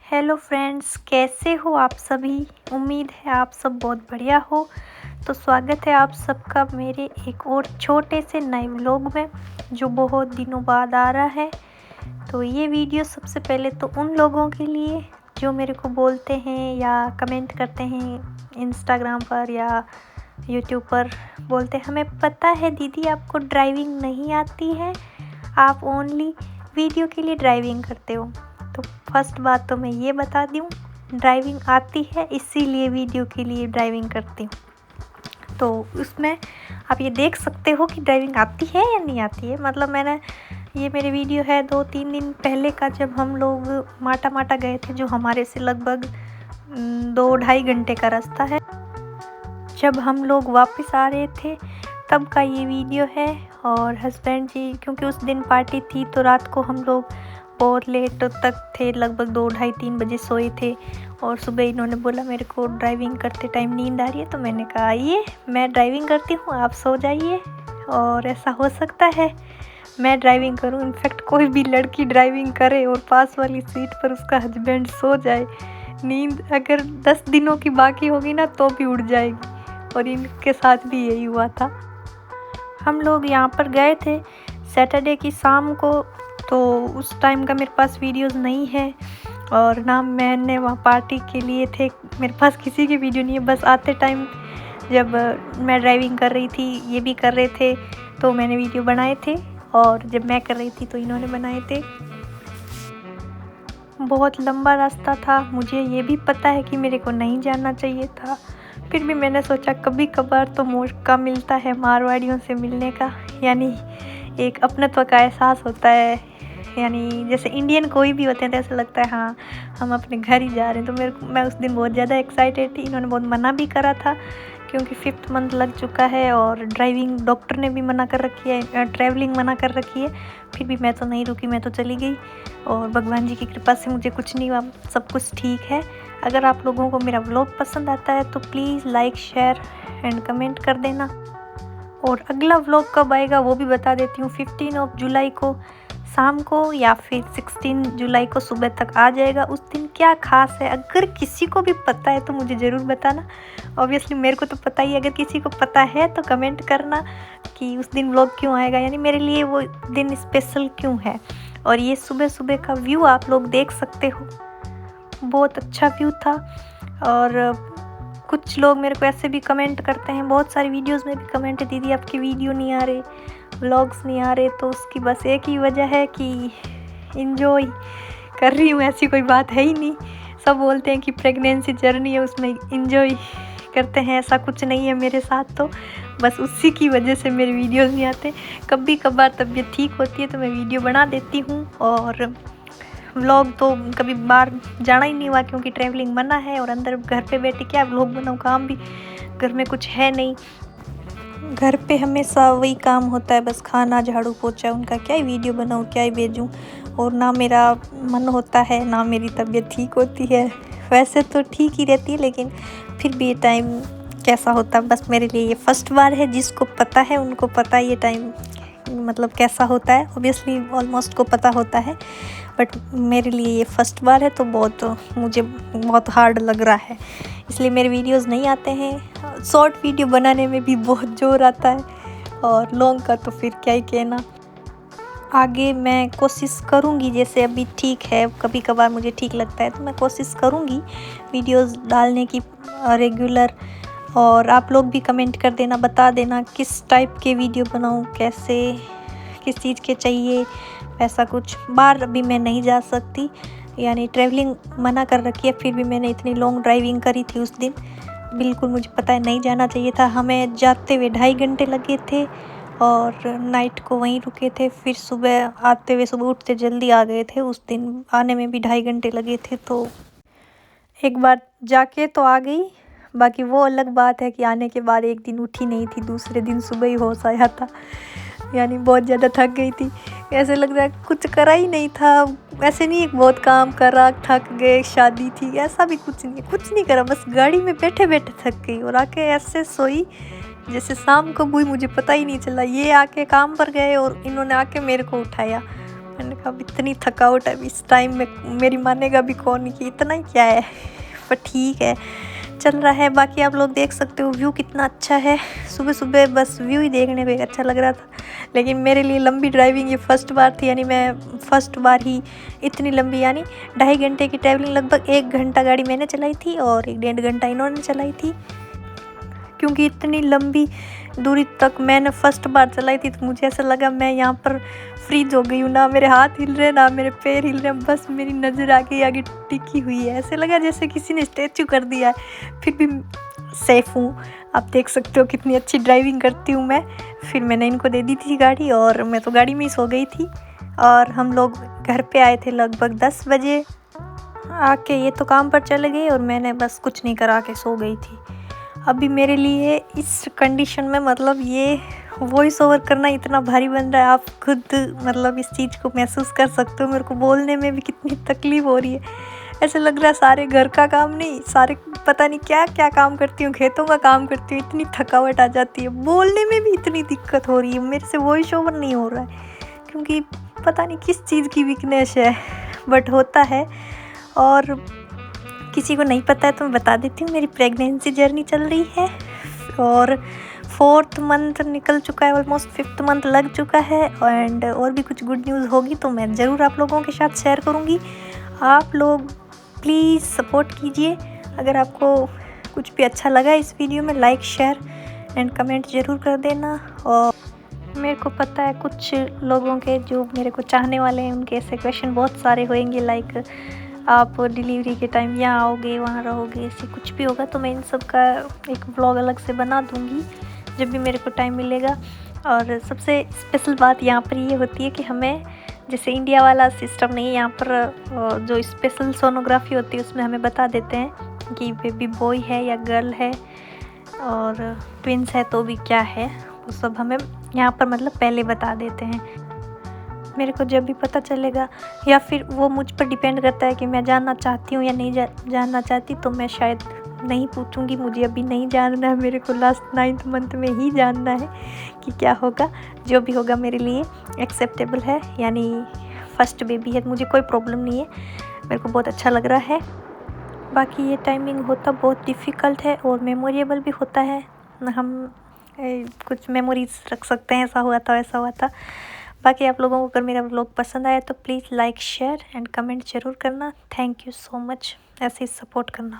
Hello friends, कैसे हो आप सभी। उम्मीद है आप सब बहुत बढ़िया हो। तो स्वागत है आप सबका मेरे एक और छोटे से नए व्लॉग में जो बहुत दिनों बाद आ रहा है। तो ये वीडियो सबसे पहले तो उन लोगों के लिए जो मेरे को बोलते हैं या कमेंट करते हैं इंस्टाग्राम पर या यूट्यूब पर, बोलते हैं हमें पता है दीदी आपको ड्राइविंग नहीं आती है, आप ओनली वीडियो के लिए ड्राइविंग करते हो। तो फर्स्ट बात तो मैं ये बता दूँ, ड्राइविंग आती है इसीलिए वीडियो के लिए ड्राइविंग करती हूँ। तो उसमें आप ये देख सकते हो कि ड्राइविंग आती है या नहीं आती है। मतलब ये मेरे वीडियो है 2-3 दिन पहले का, जब हम लोग माटा माटा गए थे, जो हमारे से लगभग 2-2.5 घंटे का रास्ता है। जब हम लोग वापस आ रहे थे तब का ये वीडियो है। और हस्बैंड जी, क्योंकि उस दिन पार्टी थी तो रात को हम लोग बहुत लेट तक थे, लगभग 2-2:30-3 बजे सोए थे। और सुबह इन्होंने बोला मेरे को ड्राइविंग करते टाइम नींद आ रही है, तो मैंने कहा आइए मैं ड्राइविंग करती हूँ, आप सो जाइए। और ऐसा हो सकता है मैं ड्राइविंग करूँ, इनफैक्ट कोई भी लड़की ड्राइविंग करे और पास वाली सीट पर उसका हस्बैंड सो जाए, नींद अगर 10 दिनों की बाकी होगी ना तो भी उड़ जाएगी। और इनके साथ भी यही हुआ था। हम लोग यहाँ पर गए थे सैटरडे की शाम को, तो उस टाइम का मेरे पास वीडियोस नहीं है और ना मैंने वहाँ पार्टी के लिए थे, मेरे पास किसी की वीडियो नहीं है। बस आते टाइम जब मैं ड्राइविंग कर रही थी, ये भी कर रहे थे, तो मैंने वीडियो बनाए थे। और जब मैं कर रही थी तो इन्होंने बनाए थे। बहुत लंबा रास्ता था, मुझे ये भी पता है कि मेरे को नहीं जाना चाहिए था, फिर भी मैंने सोचा कभी कभार तो मौका मिलता है मारवाड़ियों से मिलने का, यानी एक अपनत्व का एहसास होता है। यानी जैसे इंडियन कोई भी होते हैं तो ऐसा लगता है हाँ हम अपने घर ही जा रहे हैं। तो मैं उस दिन बहुत ज़्यादा एक्साइटेड थी। इन्होंने बहुत मना भी करा था क्योंकि 5th मंथ लग चुका है और ड्राइविंग डॉक्टर ने भी मना कर रखी है, ट्रैवलिंग मना कर रखी है। फिर भी मैं तो नहीं रुकी, मैं तो चली गई और भगवान जी की कृपा से मुझे कुछ नहीं हुआ, सब कुछ ठीक है। अगर आप लोगों को मेरा व्लॉग पसंद आता है तो please like, share and comment कर देना। और अगला व्लॉग कब आएगा वो भी बता देती हूँ। 15 जुलाई को शाम को या फिर 16 जुलाई को सुबह तक आ जाएगा। उस दिन क्या खास है, अगर किसी को भी पता है तो मुझे ज़रूर बताना। ऑब्वियसली मेरे को तो पता ही है, अगर किसी को पता है तो कमेंट करना कि उस दिन व्लॉग क्यों आएगा, यानी मेरे लिए वो दिन स्पेशल क्यों है। और ये सुबह सुबह का व्यू आप लोग देख सकते हो, बहुत अच्छा व्यू था। और कुछ लोग मेरे को ऐसे भी कमेंट करते हैं, बहुत सारी वीडियोस में भी कमेंट है दीदी आपकी वीडियो नहीं आ रहे, व्लॉग्स नहीं आ रहे। तो उसकी बस एक ही वजह है कि इंजॉय कर रही हूँ, ऐसी कोई बात है ही नहीं। सब बोलते हैं कि प्रेगनेंसी जर्नी है उसमें इंजॉय करते हैं, ऐसा कुछ नहीं है मेरे साथ। तो बस उसी की वजह से मेरे वीडियोस नहीं आते। कभी कभार तबीयत ठीक होती है तो मैं वीडियो बना देती हूँ। और व्लॉग तो कभी बाहर जाना ही नहीं हुआ क्योंकि ट्रैवलिंग मना है और अंदर घर पे बैठे क्या व्लॉग बनाऊँ, काम भी घर में कुछ है नहीं। घर पे हमेशा वही काम होता है, बस खाना झाड़ू पोछा, उनका क्या ही वीडियो बनाऊँ, क्या ही भेजूँ। और ना मेरा मन होता है ना मेरी तबीयत ठीक होती है। वैसे तो ठीक ही रहती है लेकिन फिर भी ये टाइम कैसा होता है, बस मेरे लिए ये फर्स्ट बार है। जिसको पता है उनको पता है ये टाइम मतलब कैसा होता है। ऑब्वियसली ऑलमोस्ट को पता होता है, बट मेरे लिए ये फर्स्ट बार है तो मुझे बहुत हार्ड लग रहा है, इसलिए मेरे वीडियोस नहीं आते हैं। शॉर्ट वीडियो बनाने में भी बहुत जोर आता है और लॉन्ग का तो फिर क्या ही कहना। आगे मैं कोशिश करूँगी, जैसे अभी ठीक है, कभी कभार मुझे ठीक लगता है तो मैं कोशिश करूँगी वीडियोस डालने की रेगुलर। और आप लोग भी कमेंट कर देना, बता देना किस टाइप के वीडियो बनाऊँ, कैसे किस चीज़ के चाहिए। ऐसा कुछ बाहर अभी मैं नहीं जा सकती, यानी ट्रैवलिंग मना कर रखी है, फिर भी मैंने इतनी लॉन्ग ड्राइविंग करी थी उस दिन। बिल्कुल मुझे पता है नहीं जाना चाहिए था, हमें जाते हुए 2.5 घंटे लगे थे और नाइट को वहीं रुके थे। फिर सुबह आते हुए, सुबह उठते जल्दी आ गए थे। उस दिन आने में भी 2.5 घंटे लगे थे। तो एक बार जाके तो आ गई, बाकी वो अलग बात है कि आने के बाद एक दिन उठी नहीं थी, दूसरे दिन सुबह ही होश आया था। यानी बहुत ज़्यादा थक गई थी, ऐसे लग रहा है कुछ करा ही नहीं था। ऐसे नहीं बहुत काम करा थक गए, शादी थी, ऐसा भी कुछ नहीं करा, बस गाड़ी में बैठे बैठे थक गई और आके ऐसे सोई जैसे शाम कब हुई मुझे पता ही नहीं चला। ये आके काम पर गए और इन्होंने आके मेरे को उठाया। मैंने कहा अब इतनी थकावट है इस टाइम में, मेरी मानेगा भी कौन नहीं कि इतना ही क्या है, पर ठीक है चल रहा है। बाकी आप लोग देख सकते हो व्यू कितना अच्छा है। सुबह सुबह बस व्यू ही देखने पे अच्छा लग रहा था, लेकिन मेरे लिए लंबी ड्राइविंग ये फर्स्ट बार थी, यानी मैं फर्स्ट बार ही इतनी लंबी, यानी 2.5 घंटे की ट्रैवलिंग, लगभग 1 घंटा गाड़ी मैंने चलाई थी और 1 डेढ़ घंटा इन्होंने चलाई थी। क्योंकि इतनी लंबी दूरी तक मैंने फर्स्ट बार चलाई थी, तो मुझे ऐसा लगा मैं यहाँ पर फ्रीज हो गई हूँ, ना मेरे हाथ हिल रहे ना मेरे पैर हिल रहे, बस मेरी नज़र आगे टिकी हुई है। ऐसे लगा जैसे किसी ने स्टैचू कर दिया है। फिर भी सेफ़ हूँ, आप देख सकते हो कितनी अच्छी ड्राइविंग करती हूँ मैं। फिर मैंने इनको दे दी थी गाड़ी और मैं तो गाड़ी में ही सो गई थी। और हम लोग घर पे आए थे लगभग 10 बजे। आके ये तो काम पर चले गए और मैंने बस कुछ नहीं करा के सो गई थी। अभी मेरे लिए इस कंडीशन में मतलब ये वॉइस ओवर करना इतना भारी बन रहा है, आप खुद मतलब इस चीज़ को महसूस कर सकते हो। मेरे को बोलने में भी कितनी तकलीफ़ हो रही है, ऐसे लग रहा है सारे घर का काम नहीं, सारे पता नहीं क्या क्या काम करती हूँ, खेतों का काम करती हूँ, इतनी थकावट आ जाती है। बोलने में भी इतनी दिक्कत हो रही है, मेरे से वॉइस ओवर नहीं हो रहा है क्योंकि पता नहीं किस चीज़ की वीकनेस है, बट होता है। और किसी को नहीं पता है तो मैं बता देती हूँ, मेरी प्रेगनेंसी जर्नी चल रही है और 4th मंथ निकल चुका है, ऑलमोस्ट 5th मंथ लग चुका है। एंड और भी कुछ गुड न्यूज़ होगी तो मैं ज़रूर आप लोगों के साथ शेयर करूँगी। आप लोग प्लीज़ सपोर्ट कीजिए। अगर आपको कुछ भी अच्छा लगा इस वीडियो में, लाइक शेयर एंड कमेंट ज़रूर कर देना। और मेरे को पता है कुछ लोगों के जो मेरे को चाहने वाले हैं उनके ऐसे क्वेश्चन बहुत सारे होंगे, लाइक आप डिलीवरी के टाइम यहाँ आओगे वहाँ रहोगे, ऐसे कुछ भी होगा तो मैं इन सब का एक व्लॉग अलग से बना दूँगी जब भी मेरे को टाइम मिलेगा। और सबसे स्पेशल बात यहाँ पर ये होती है कि हमें जैसे इंडिया वाला सिस्टम नहीं है, यहाँ पर जो स्पेशल सोनोग्राफी होती है उसमें हमें बता देते हैं कि बेबी बॉय है या गर्ल है और ट्विंस है तो भी क्या है, वो सब हमें यहाँ पर मतलब पहले बता देते हैं। मेरे को जब भी पता चलेगा, या फिर वो मुझ पर डिपेंड करता है कि मैं जानना चाहती हूँ या नहीं जानना चाहती, तो मैं शायद नहीं पूछूंगी। मुझे अभी नहीं जानना है, मेरे को लास्ट 9th मंथ में ही जानना है कि क्या होगा। जो भी होगा मेरे लिए एक्सेप्टेबल है, यानी फर्स्ट बेबी है, मुझे कोई प्रॉब्लम नहीं है, मेरे को बहुत अच्छा लग रहा है। बाकी ये टाइमिंग होता बहुत डिफ़िकल्ट है और मेमोरेबल भी होता है, हम कुछ मेमोरीज रख सकते हैं, ऐसा हुआ था वैसा हुआ था। बाकी आप लोगों को अगर मेरा व्लॉग पसंद आया तो please like share and comment ज़रूर करना। थैंक यू सो मच, ऐसे ही सपोर्ट करना।